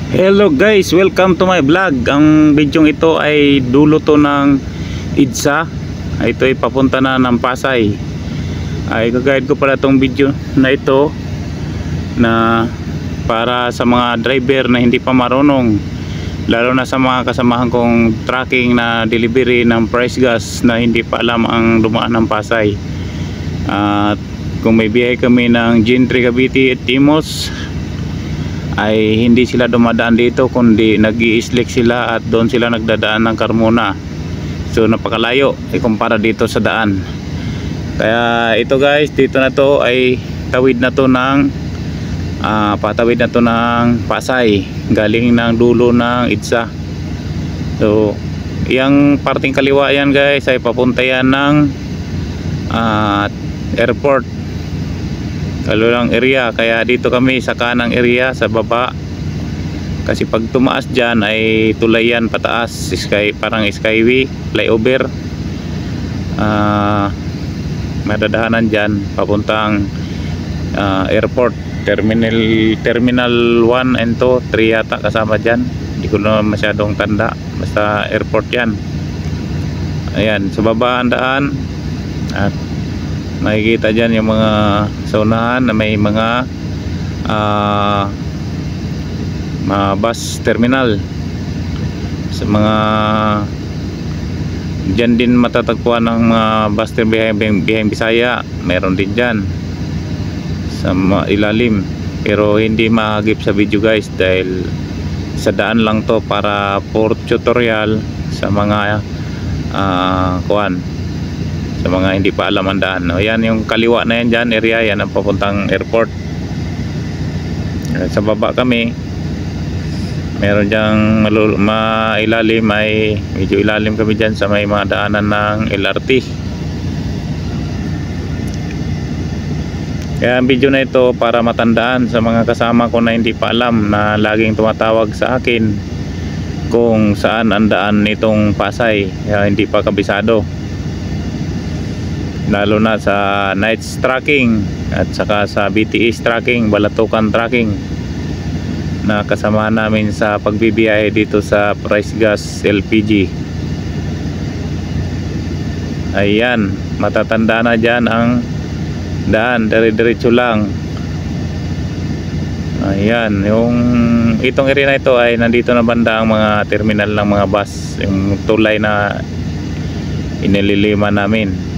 Hello guys, welcome to my vlog. Ang bidyong ito ay dulo to ng EDSA. Ito ay papunta na ng Pasay. Ay gagayad ko pala tong video na ito na para sa mga driver na hindi pa marunong, lalo na sa mga kasamahan kong tracking na delivery ng price gas na hindi pa alam ang dumaan ng Pasay. At kung may biyahe kami ng Gentry, Cavite at Timos, ay hindi sila dumadaan dito kundi nag-i-slick sila at doon sila nagdadaan ng Carmona. So napakalayo kumpara dito sa daan. Kaya ito guys, dito na to ay tawid na to ng patawid na to ng Pasay galing ng dulo ng EDSA. So yung parting kaliwa yan guys ay papunta yan ng airport, kalulang area. Kaya dito kami sa kanang area sa baba, kasi pag tumaas dyan ay tulay yan pataas, parang skyway flyover. Madadahanan dyan papuntang airport, terminal 1 and 2, 3 yata kasama dyan, hindi ko na masyadong tanda, basta airport yan. Ayan, sa baba ang daan at makikita dyan yung mga saunahan na may mga bus terminal. Sa mga dyan din matatagpuan ng mga bus terminal biyaheng Bisaya, meron din dyan sa ilalim, pero hindi mahagip sa video guys dahil sa daan lang to para for tutorial sa mga sa mga hindi pa alam ang daan. Ayan yung kaliwa na yan dyan, area yan ang papuntang airport. Sa baba kami, meron dyang mailalim, ay medyo ilalim kami dyan sa may mga daanan ng LRT. Kaya ang video na ito para matandaan sa mga kasama ko na hindi pa alam, na laging tumatawag sa akin kung saan ang daan nitong Pasay, kaya hindi pa kabisado, lalo na sa nights tracking at saka sa BTS tracking, balatukan tracking na kasama namin sa pagbibiyahe dito sa Price Gas LPG. Ayan, matatanda na dyan ang daan, dire-diretso lang. Ayan, yung itong area na ito ay nandito na banda ang mga terminal ng mga bus, yung tulay na inililiman namin.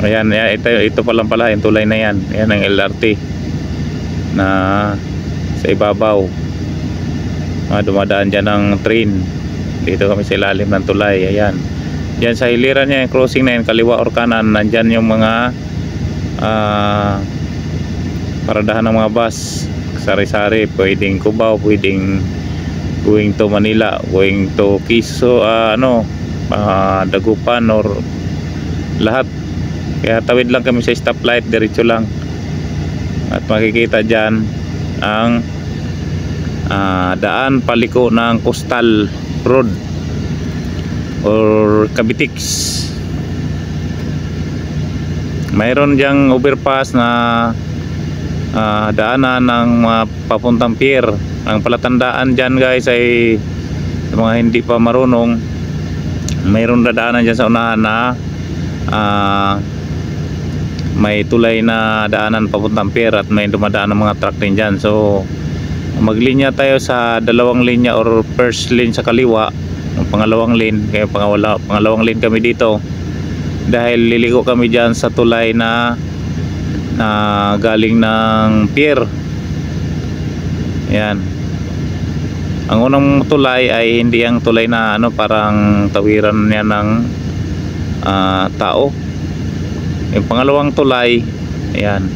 Ayan, ito pa lang pala yung tulay na yan. Ayan ang LRT na sa ibabaw. Dumadaan dyan ng train. Dito kami sa ilalim ng tulay. Ayan, dyan sa hiliran niya, yung crossing na yan, kaliwa or kanan, nandyan yung mga paradahan ng mga bus, sari-sari, pwedeng Cubao, pwedeng going to Manila, going to Quezon, Dagupan or lahat. Kaya tawid lang kami sa stoplight, diretso lang, at makikita dyan ang daan paliko ng Coastal Road or Cavitex. Mayroon dyang overpass na daanan ng papuntang pier. Ang palatandaan dyan guys ay sa mga hindi pa marunong, mayroon dadaanan dyan sa unahan na may tulay na daanan papuntang pier at may dumadaan ng mga truck din dyan. So maglinya tayo sa dalawang linya or first lane sa kaliwa, ang pangalawang lane, kaya pangalawang lane kami dito dahil liligo kami dyan sa tulay na galing ng pier. Yan, ang unang tulay ay hindi ang tulay na parang tawiran niya ng tao. Yung pangalawang tulay, ayan,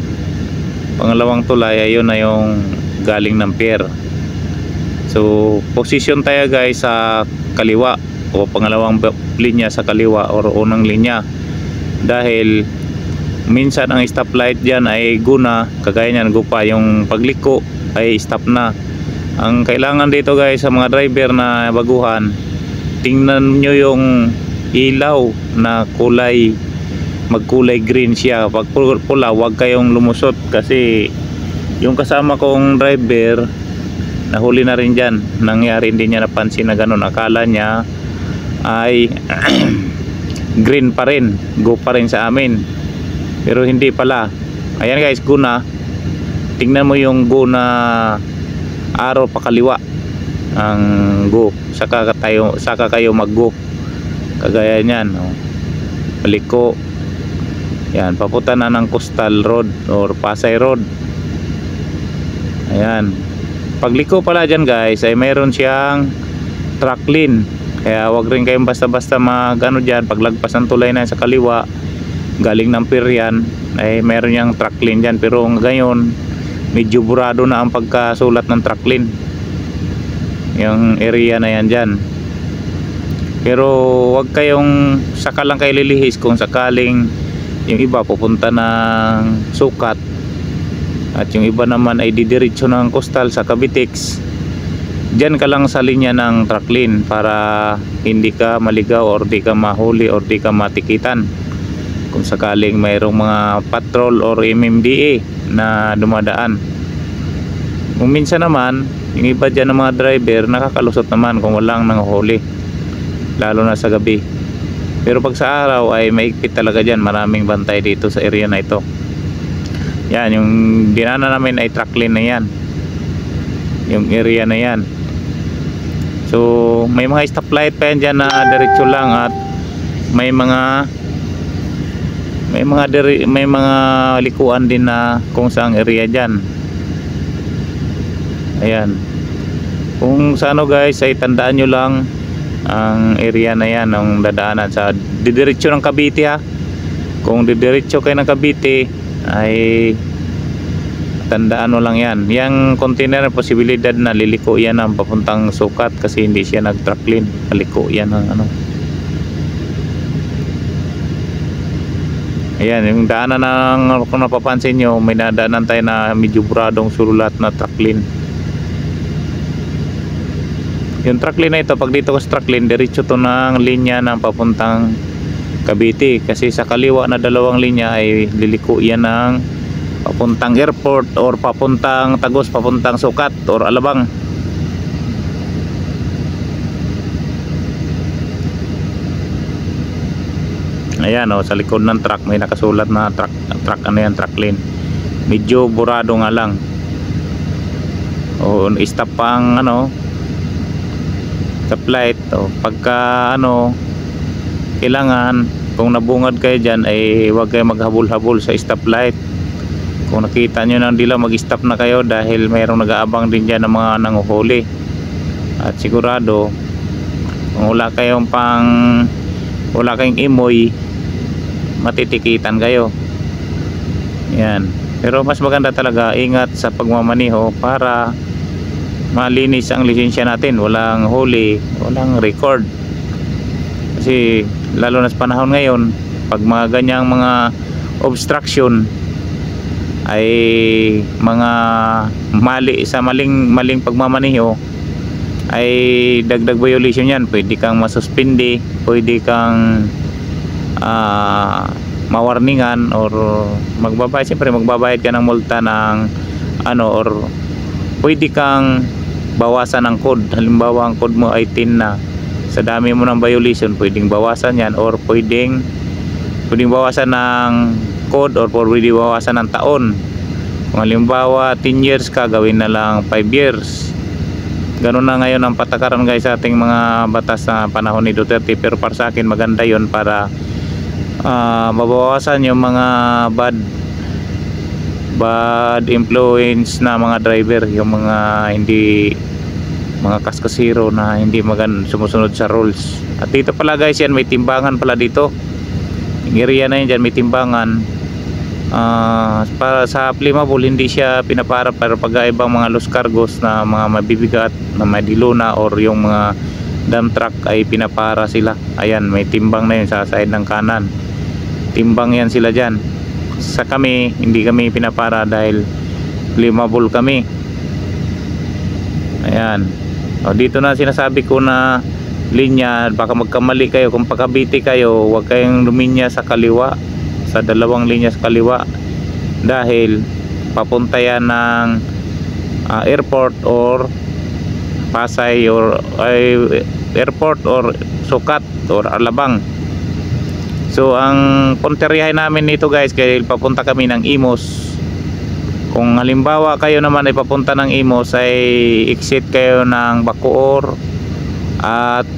pangalawang tulay, ayun na yung galing ng pier. So position tayo guys sa kaliwa o pangalawang linya sa kaliwa or unang linya, dahil minsan ang stoplight dyan ay guna, kagaya nyan gupa, yung pagliko ay stop na. Ang kailangan dito guys sa mga driver na baguhan, tingnan nyo yung ilaw na magkulay green siya. Pag pula, wag kayong lumusot kasi Yung kasama kong driver nahuli na rin dyan. Nangyari, hindi niya napansin na ganun. Akala niya ay green pa rin, go pa rin sa amin, pero hindi pala. Ayan guys, go na. Tingnan mo yung go na araw pa kaliwa ang go, saka kayo mag go kagaya niyan, oh. Paliko yan, papunta na ng Coastal Road or Pasay Road. Ayan, pagliko pala dyan guys ay mayroon siyang track lane, kaya wag rin kayong basta-basta magano dyan. Paglagpas ng tulay na sa kaliwa galing ng Pirian ay mayroon yang track lane dyan, pero ngayon medyo burado na ang pagkasulat ng track lane yung area na yan dyan. Pero wag kayong saka lang kayo lilihis kung sakaling yung iba pupunta ng Sukat at yung iba naman ay didiretso ng Coastal sa Cavitex. Diyan ka lang sa linya ng track lane para hindi ka maligaw or di ka mahuli or di ka matikitan kung sakaling mayroong mga patrol or MMDA na dumadaan. Kung minsan naman yung iba dyan ng mga driver nakakalusot naman kung walang nanguhuli, lalo na sa gabi. Pero pag sa araw ay maigpit talaga dyan, maraming bantay dito sa area na ito. Yan, yung dinana namin ay track lane na yan, yung area na yan. So may mga stoplight pa yan dyan na diretso lang, at may mga likuan din na kung saang area dyan. Ayan, kung sa ano guys ay tandaan nyo lang ang area na yan ang dadaanan sa didiretso ng Cavite ha. Kung didiretso kayo ng Cavite ay tandaan mo lang yan, yung container posibilidad na liliko yan ang papuntang Sukat kasi hindi siya nag track lane, paliko yan ang ano. Ayan, yung daanan ng, kung napapansin nyo, may nadaanan tayo na medyo buradong sulat na track lane. Yung track lane na ito, pag dito ko sa track lane, diretso to ng linya ng papuntang Cavite, kasi sa kaliwa na dalawang linya ay liliko yan ng papuntang airport or papuntang Tagos, papuntang Sukat or Alabang. Ayan, oh, sa likod ng truck may nakasulat na truck ano yan, track lane. Medyo burado nga lang. O stop pang ano, stoplight. O pagka ano, kailangan kung nabungad kayo dyan ay huwag kayo maghabol-habol sa stoplight. Kung nakita nyo nang dila, mag-stop na kayo dahil mayroong nag-aabang din dyan ng mga nanguhuli. At sigurado kung wala kayong imoy, matitikitan kayo. Yan. Pero mas maganda talaga ingat sa pagmamaniho para malinis ang lisensya natin, walang huli, walang record. Kasi lalo na sa panahon ngayon, pag mga ganyang mga obstruction ay mga mali sa maling pagmamaniho ay dagdag violation yan. Pwede kang masuspindi, pwede kang mawarningan or magbabayad. Siyempre magbabayad ka ng multa ng ano, or pwede kang bawasan ng code. Halimbawa ang code mo ay 10 na, sa dami mo ng violation pwedeng bawasan yan, or pwedeng bawasan ng code, or pwedeng bawasan ng taon. Kung halimbawa 10 years ka, gawin na lang 5 years. Ganun na ngayon ang patakaran guys sa ating mga batas na panahon ni Duterte. Pero para sa akin maganda yon para mabawasan yung mga bad influence na mga driver, yung mga kaskasiro na hindi sumusunod sa rules. At dito pala guys, yan may timbangan pala dito. Yung area na yan dyan may timbangan. Para sa flammable hindi siya pinapara, pero pag ibang mga loose cargos na mga mabibigat na may diluna or yung mga dump truck ay pinapara sila. Ayan, may timbang na yun sa side ng kanan, timbang yan sila dyan. Sa kami, hindi kami pinapara dahil flammable kami. Ayan, o, dito na sinasabi ko na linya, baka magkamali kayo kung pagkabiti kayo, huwag kayong luminya sa kaliwa, sa dalawang linya sa kaliwa, dahil papunta yan ng airport or Pasay or airport or Sukat or Alabang. So ang punteriyahin namin dito guys, kaya papunta kami ng Imus. Kung halimbawa kayo naman ay papunta ng Imus, ay exit kayo ng Bacoor at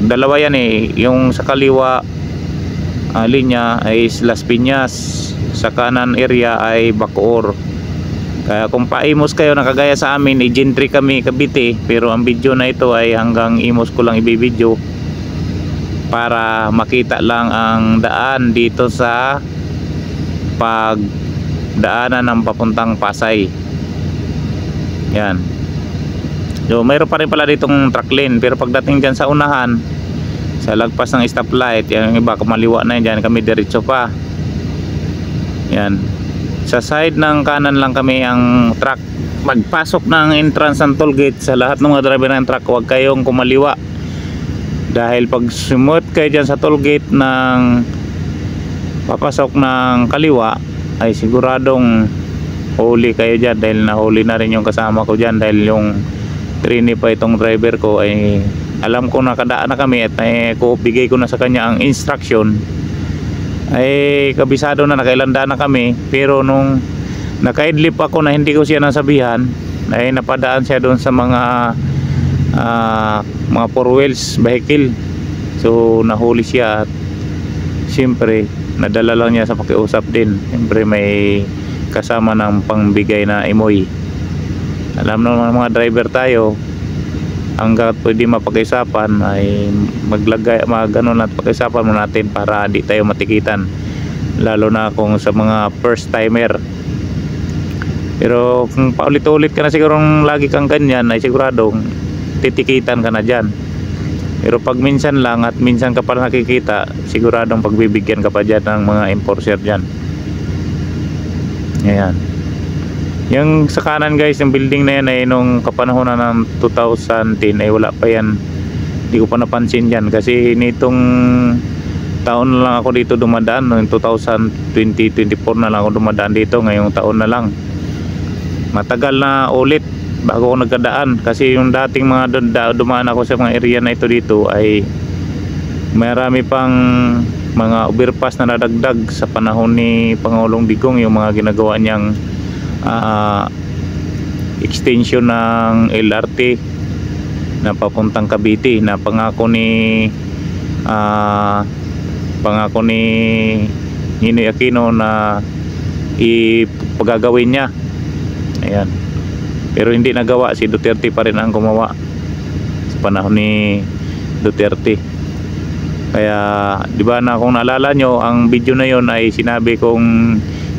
dalawa yan yung sa kaliwa linya ay Las Piñas, sa kanan area ay Bacoor. Kaya kung pa-Imus kayo na kagaya sa amin, Gentry kami Cavite, pero ang video na ito ay hanggang Imus ko lang ibibideo para makita lang ang daan dito sa pagdaanan ng papuntang Pasay. Yan. So mayroon pa rin pala ditong truck lane, pero pagdating dyan sa unahan, sa lagpas ng stoplight, yung iba kumaliwa na yan, kami diretso pa. Yan. Sa side ng kanan lang kami ang truck. Pagpasok ng entrance ng toll gate, sa lahat ng mga driver ng truck, huwag kayong kumaliwa. Dahil pag sumut kayo dyan sa toll gate ng papasok ng kaliwa, ay siguradong huli kayo dyan. Dahil nahuli na rin yung kasama ko dyan. Dahil yung trainee pa itong driver ko ay alam ko nakadaan na kami at bigay ko na sa kanya ang instruction. Ay kabisado na, nakailandaan na kami, pero nung nakaidlip ako na hindi ko siya nasabihan, ay napadaan siya doon sa mga four wheels vehicle. So nahuli siya at siyempre nadala lang niya sa pakiusap din. Siyempre may kasama ng pangbigay na emoy. Alam naman mga driver tayo, hanggat pwede mapag-isapan ay magano at pag-isapan mo natin para di tayo matikitan, lalo na kung sa mga first timer. Pero kung paulit-ulit ka na sigurong lagi kang ganyan, ay siguradong titikitan ka na dyan. Pero pag minsan lang at minsan ka pa nakikita, siguradong pagbibigyan ka pa dyan ng mga enforcer dyan. Ayan. Yung sa kanan guys, yung building na yan ay nung kapanahonan ng 2010 ay wala pa yan. Hindi ko pa napansin yan kasi nitong taon na lang ako dito dumadaan. Noong 2020-24 na lang ako dumadaan dito, ngayong taon na lang. Matagal na ulit bago ako nagkadaan, kasi yung dating mga dumaan ako sa mga area na ito dito ay marami pang mga overpass na nadagdag sa panahon ni Pangulong Digong, yung mga ginagawa niyang extension ng LRT na papuntang Cavite na pangako ni Ninoy Aquino na ipagagawin niya. Ayan. Pero hindi nagawa, si Duterte pa rin ang gumawa sa panahon ni Duterte. Kaya di ba na kung naalala nyo, ang video na yon ay sinabi kong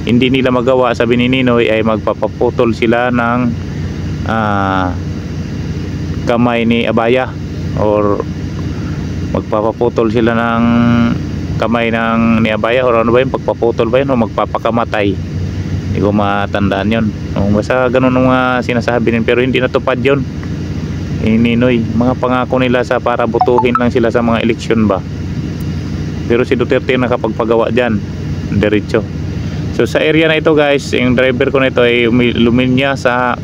hindi nila magawa, sabi ni Ninoy, ay magpapaputol sila ng kamay ni Abaya, or magpapaputol sila ng kamay ni Abaya, or ano ba yun, pagpaputol ba yun, o magpapakamatay. Hindi ko matandaan yun. Basta ganun mga sinasabi nila, pero hindi natupad yun. Ninoy, mga pangako nila sa para butuhin lang sila sa mga eleksyon ba. Pero si Duterte nakapagpagawa dyan, diretso. So sa area na ito guys, yung driver ko na ito ay luminya sa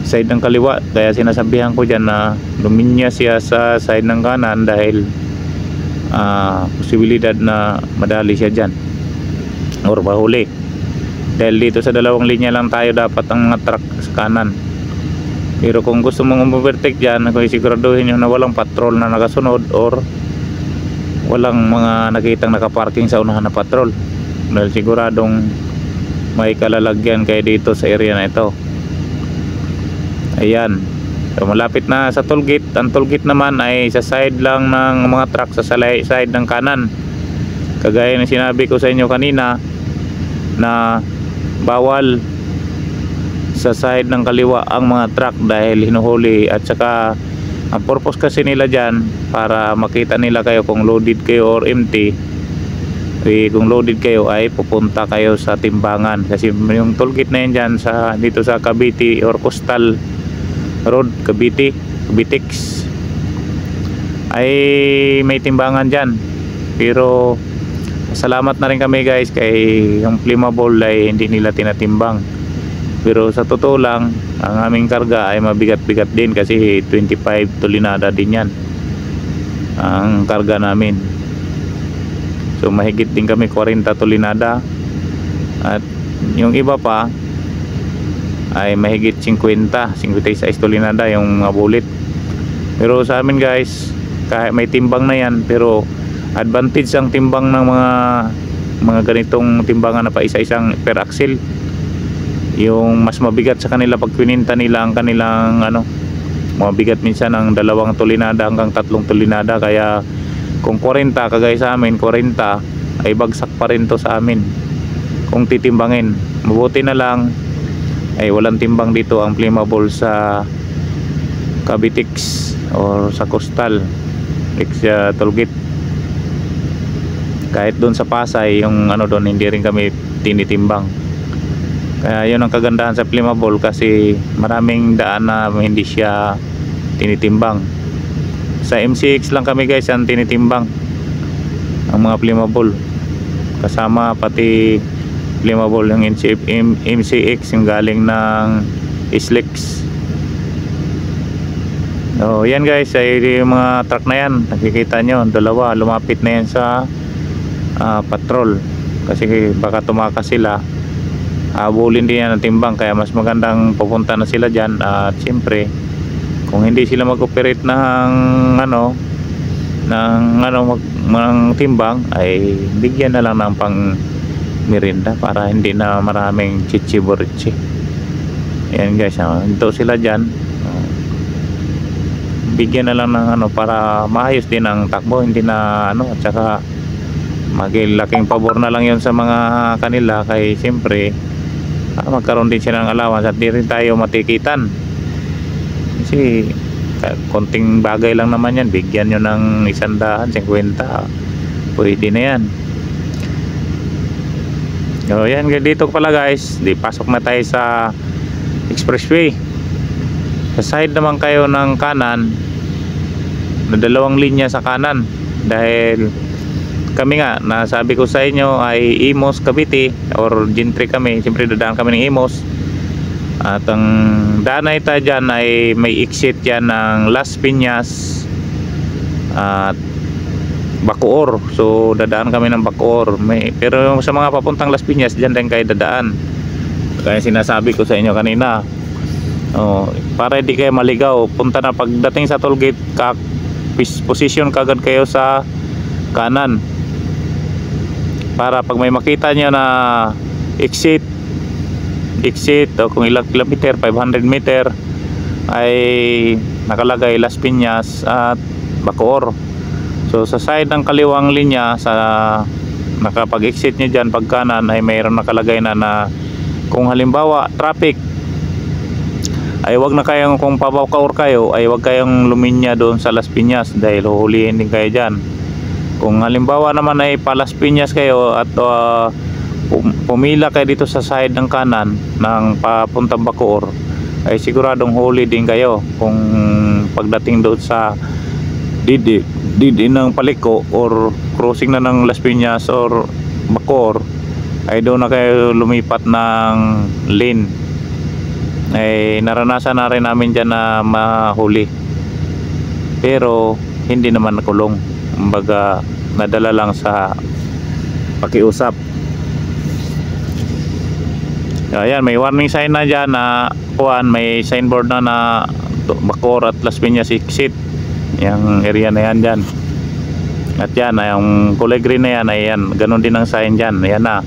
side ng kaliwa, kaya sinasabihan ko dyan na luminya siya sa side ng kanan dahil posibilidad na madali siya dyan or mahuli. Dahil dito sa dalawang linya lang tayo dapat ang mga truck sa kanan. Pero kung gusto mong overtake dyan, kung siguraduhin nyo na walang patrol na nakasunod or walang mga nakitang nakaparking sa unahan na patrol, dahil siguradong may kalalagyan kayo dito sa area na ito. Ayan. So malapit na sa toll gate. Ang toll gate naman ay sa side lang ng mga truck, sa side ng kanan. Kagaya ng sinabi ko sa inyo kanina na bawal sa side ng kaliwa ang mga truck dahil hinuhuli, at saka ang purpose kasi nila dyan para makita nila kayo kung loaded kayo or empty. Kung loaded kayo ay pupunta kayo sa timbangan, kasi yung tollgate na yan dyan dito sa Cavite or Coastal Road, Cavitex ay may timbangan dyan. Pero Salamat na rin kami guys kay yung flammable ay hindi nila tinatimbang. Pero sa totoo lang, ang aming karga ay mabigat-bigat din kasi 25 tulinada din yan ang karga namin. So mahigit din kami 40 tulinada. At yung iba pa ay mahigit 56 tulinada yung mga bullet. Pero sa amin guys, kahit may timbang na yan, pero advantage ang timbang ng mga ganitong timbangan na pa isa-isang per axle. Yung mas mabigat sa kanila pag pininta nila ang kanilang mabigat minsan ng 2 tulinada hanggang 3 tulinada. Kaya kung 40 kagaya sa amin 40 ay bagsak pa rin to sa amin kung titimbangin. Mabuti na lang ay walang timbang dito ang flammable sa Cavitex or sa Coastal Tollgate. Kahit doon sa Pasay yung doon hindi rin kami tinitimbang. Kaya yun ang kagandahan sa flammable kasi maraming daan na hindi siya tinitimbang. Sa MCX lang kami guys ang tinitimbang ang mga flammable, kasama pati flammable yung MCX yung galing ng SLEX. So yan guys, ay yung mga truck na yan nakikita nyo, 2 lumapit na yan sa patrol kasi baka tumakas sila, habulin din yan ang timbang. Kaya mas magandang pupunta na sila dyan. At siyempre kung hindi sila mag-operate ng timbang ay bigyan na lang ng pang merinda para hindi na maraming chichi-borichi. Ayan guys, ito sila dyan, bigyan na lang ng para maayos din ang takbo, hindi na at saka magilaking pabor na lang yon sa mga kanila kay siyempre magkaroon din siya ng allowance at di rin tayo matikitan kasi konting bagay lang naman yan, bigyan nyo ng 150, pwede na yan. So yan, dito pala guys, di pasok na tayo sa expressway. Sa side naman kayo ng kanan na 2 linya sa kanan, dahil kami nga nasabi ko sa inyo ay Imos Cavite or Gentry kami, siyempre dadaan kami ng Imos. At ang daan na ito dyan ay may exit yan ng Las Piñas at Bacoor. So dadaan kami ng Bacoor, pero sa mga papuntang Las Piñas dyan din kayo dadaan. Kaya sinasabi ko sa inyo kanina, para hindi kayo maligaw, punta na pagdating sa tollgate position kagad kayo sa kanan para pag may makita nyo na exit o kung ilang kilometer, 500 meter ay nakalagay Las Piñas at Bacoor. So sa side ng kaliwang linya, sa nakapag-exit nyo dyan pag kanan ay mayroon nakalagay na kung halimbawa traffic ay wag na kayong, kung Bacoor kayo ay wag kayong luminya doon sa Las Piñas dahil huhulihin din kayo dyan. Kung halimbawa naman ay pa Las Piñas kayo at pumila kayo dito sa side ng kanan ng papuntang Bacoor ay siguradong huli din kayo kung pagdating doon sa didi ng Paliko or crossing na ng Las Piñas or Bacoor ay doon na kayo lumipat ng lane. Ay naranasan na rin namin dyan na mahuli, pero hindi naman nakulong, kumbaga nadala lang sa pakiusap. Ayan, may warning sign na dyan na may signboard na Bacoor at Las Piñas exit, yung area na yan dyan. At yan, yung kulay green na yan, ayan, ganun din ang sign dyan. Ayan na,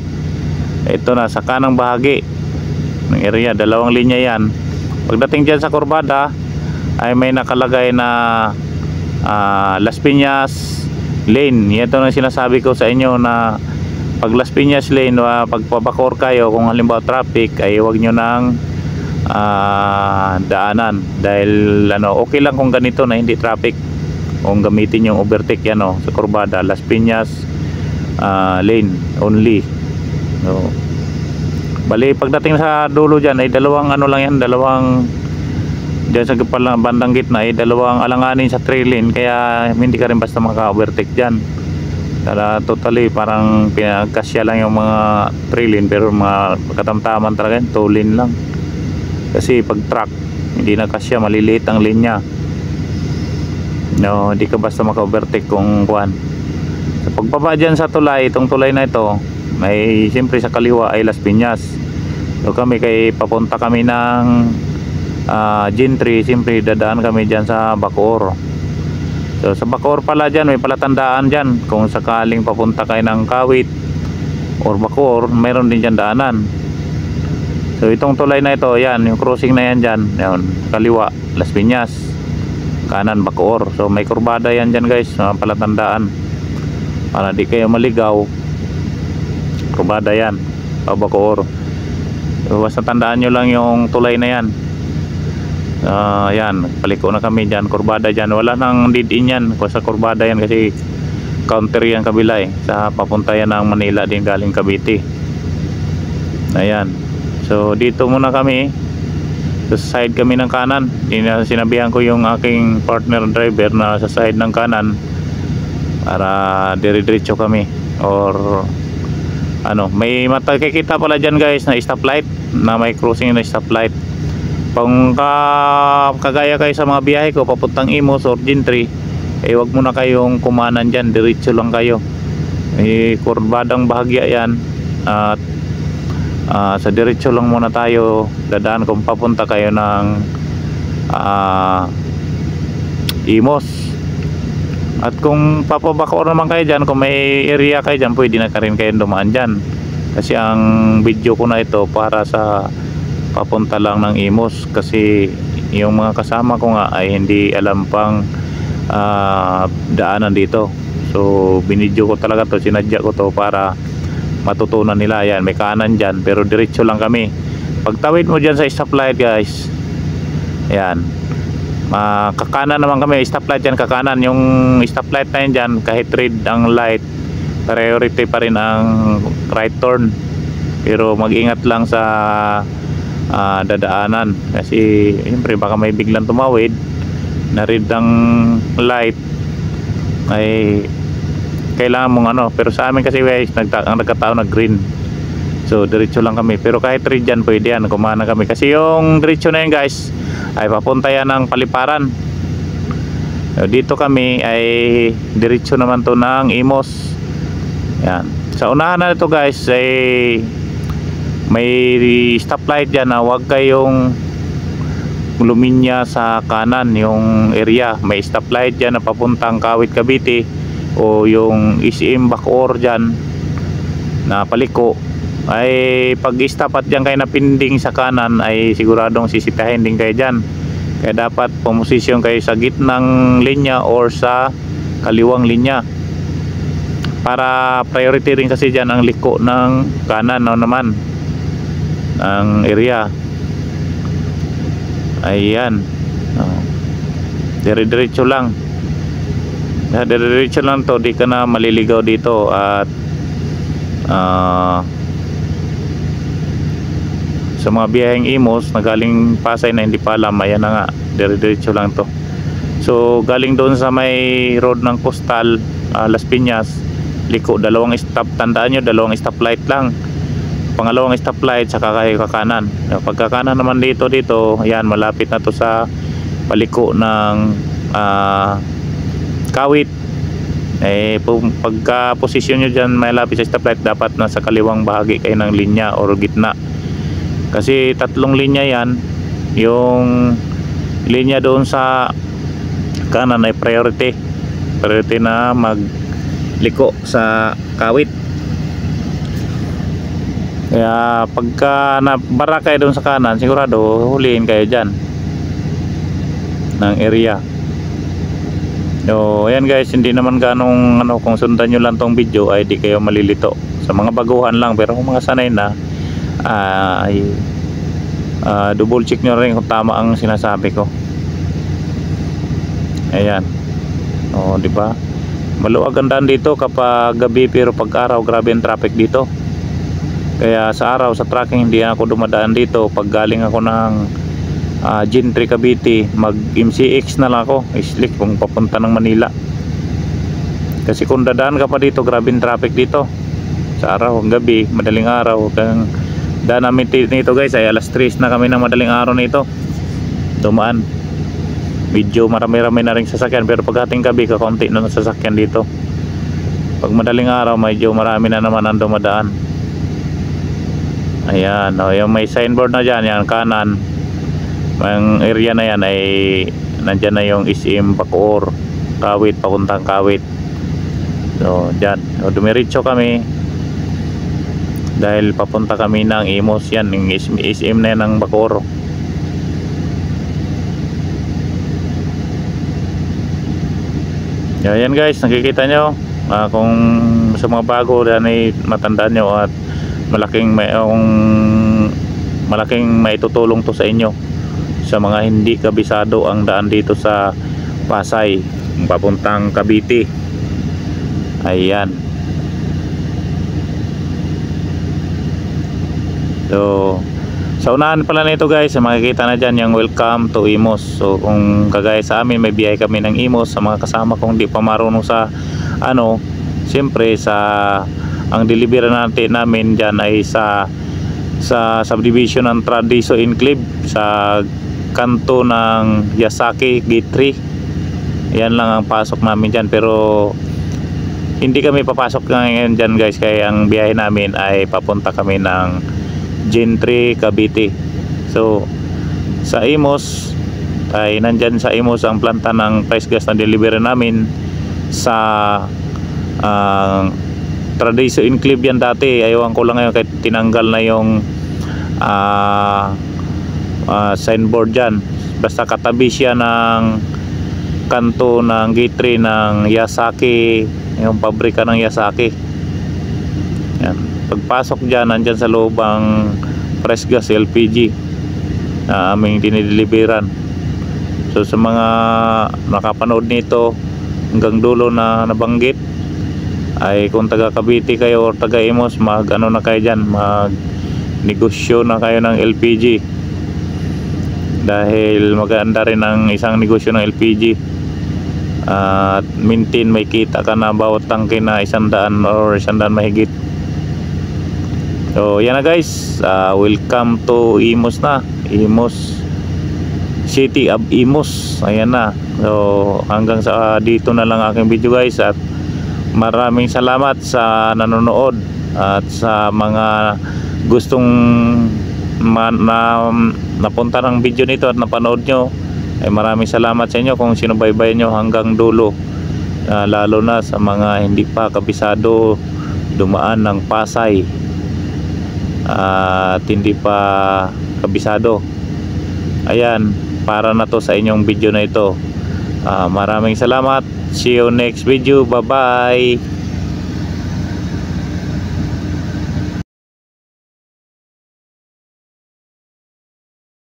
ito na sa kanang bahagi ng area, 2 linya yan. Pagdating dyan sa kurbada ay may nakalagay na Las Piñas lane. Ito na sinasabi ko sa inyo na pag Las Piñas lane, pag Bacoor kayo, kung halimbawa traffic ay huwag nyo nang daanan dahil okay lang kung ganito na hindi traffic, kung gamitin yung overtake yan sa kurbada. Las Piñas lane only. So, bali pagdating sa dulo dyan ay 2 lang yan, 2 dyan sa bandang gitna ay 2 alanganin sa trail lane, kaya hindi ka rin basta maka-overtake dyan. Totally parang pinagkasya lang yung mga 3 lane, pero mga katamtaman talaga yun, 2 lane lang. Kasi pag truck hindi na kasya, maliliit ang linya. No, hindi ka basta maka-overtake kung kuan. Sa pagbaba dyan sa tulay, itong tulay na ito, may siyempre sa kaliwa ay Las Piñas. So kami papunta kami ng Gentry, siyempre dadaan kami dyan sa Bacoor. So sa Bacoor pala dyan, may palatandaan dyan. Kung sakaling papunta kayo ng Kawit or Bacoor, mayroon din dyan daanan. So itong tulay na ito, yan, yung crossing na yan dyan, yan, kaliwa, Las Piñas, kanan, Bacoor. So may kurbada yan dyan guys, palatandaan. Para di kayo maligaw, kurbada yan, Bacoor. So basta tandaan nyo lang yung tulay na yan. Yan, paliko na kami dyan, kurbada dyan, wala nang dead in yan sa kurbada yan, kasi counter yan kabila sa papunta yan ng Manila din galing Cavite. Ayan, so dito muna kami sa side kami ng kanan. Sinabihan ko yung aking partner driver na sa side ng kanan para dire-diretso kami, or ano, may makikita pala dyan guys na stoplight, na may crossing na stoplight. Kung kagaya kayo sa mga biyahe ko papuntang Imus or Gentry, wag muna kayong kumanan dyan, diretso lang kayo. Kurbadang bahagya yan, at sa diretso lang muna tayo dadaan kung papunta kayo ng Imus. At kung papabacoor naman kayo dyan, kung may area kayo dyan, pwede na ka rin kayo dumaan dyan, kasi ang video ko na ito para sa papunta lang ng Imus, kasi yung mga kasama ko nga ay hindi alam pang daanan dito. So binidyo ko talaga to, sinadya ko to para matutunan nila. Yan, may kanan dyan, pero diretso lang kami. Pagtawid mo dyan sa stoplight guys, yan, kakanan naman kami, stoplight dyan kakanan. Yung stoplight na yun dyan, kahit red ang light, priority pa rin ang right turn, pero mag-ingat lang sa dadaanan, kasi siyempre baka may biglang tumawid na red ang light, ay kailangan mong ano. Pero sa amin kasi guys, ang nagkataon na green, so diretso lang kami. Pero kahit red dyan, pwede yan, kumana kami, kasi yung diretso na yun guys ay papunta yan ng Paliparan. Dito kami ay diretso naman to ng Imus. Yan, sa unahan na ito guys ay may stoplight dyan na huwag kayong luminya sa kanan. Yung area, may stoplight dyan na papuntang Kawit, Cavite, o yung ECM Bacoor dyan na paliko, ay pag stop at dyan kayo napinding sa kanan, ay siguradong sisitahin din kayo dyan. Kaya dapat pumosisyon kayo sa gitnang linya or sa kaliwang linya, para priority rin kasi dyan ang liko ng kanan no naman ang area. Ayan, dire-diretso lang, dire-diretso lang to, di ka na maliligaw dito. At sa mga biyaheng Imus na galing Pasay na hindi pa alam, ayan na nga, dire-diretso lang to. So galing doon sa may road ng Coastal, Las Piñas, liko, dalawang stop, tandaan nyo, dalawang stoplight lang. Pangalawang stoplight saka kayo kakanan. Pagkakanan naman dito, ayan, malapit na to sa paliko ng Kawit. Pagka posisyon nyo dyan malapit sa stoplight, dapat nasa kaliwang bahagi kayo ng linya or gitna, kasi 3 linya yan. Yung linya doon sa kanan ay priority na magliko sa Kawit. Kaya pagka nabara kayo doon sa kanan, sigurado huliin kayo dyan ng area. So ayan guys, hindi naman ganong ano, kung sundan nyo lang tong video ay di kayo malilito. Sa mga baguhan lang, pero kung mga sanay na, ay double check nyo rin kung tama ang sinasabi ko. Ayan, di ba? Maluwag ang daan dito kapag gabi, pero pag araw grabe ang traffic dito. Kaya sa araw, sa tracking, hindi ako dumadaan dito. Pag galing ako ng Gentry, Cavite, mag MCX na lang ako, slick kung papunta ng Manila. Kasi kung dadaan ka pa dito, grabing traffic dito sa araw, gabi, madaling araw. Kaya daan namin nito guys ay alas 3 na kami ng madaling araw nito dumaan. Medyo marami-rami na rin sasakyan, pero pag ating gabi kakaunti na sasakyan dito. Pag madaling araw medyo marami na naman ang dumadaan. Ayan, yung may signboard na dyan, yan kanan, ang area na yan ay nandyan na yung SM Bacoor, Kawit, papuntang Kawit. So dyan, dumiretso kami dahil papunta kami ng Imos. Yan yung SM na yan ng Bacoor. Yan guys, nakikita nyo, kung sa mga bago yan ay matandaan nyo at malaking maitutulong to sa inyo sa mga hindi kabisado ang daan dito sa Pasay papuntang Cavite. Ayan, so sa unahan pala nito guys, makikita na dyan yung welcome to Imos. So kung kagaya sa amin may biyahe kami ng Imos, sa mga kasama kong di pa marunong sa siyempre ang delivery namin dyan ay sa subdivision ng Tradiso Enclave sa kanto ng Yasaki Gate 3. Yan lang ang pasok namin dyan, pero hindi kami papasok ngayon dyan guys, kaya ang biyahe namin ay papunta kami ng Gentry, Cavite. So sa Imos ay nandyan sa Imos ang planta ng price gas na delivery namin sa Tradiso Enclave yan dati. Ayawan ko lang ngayon kahit tinanggal na yung signboard dyan. Basta katabi siya ng kanto ng gate 3 ng Yasaki, yung pabrika ng Yasaki. Yan. Pagpasok dyan, nandyan sa loob ang press gas LPG na aming dinideliveran. So sa mga nakapanood nito hanggang dulo na nabanggit, ay kung taga Cavite kayo or taga Imos, mag na kayo dyan, mag negosyo na kayo ng LPG, dahil maganda rin ang isang negosyo ng LPG at maintain, may kita ka na bawat tangke na 100 or 100 mahigit. So yan na guys, welcome to Imos na, Imos, City of Imos. Ayan na. So hanggang sa dito na lang aking video guys, at maraming salamat sa nanonood at sa mga gustong napunta ng video nito at napanood nyo. Ay maraming salamat sa inyo kung sinubaybayan nyo hanggang dulo, lalo na sa mga hindi pa kabisado dumaan ng Pasay at hindi pa kabisado. Ayan, para na to sa inyong video na ito. Maraming salamat. See you next video. Bye bye.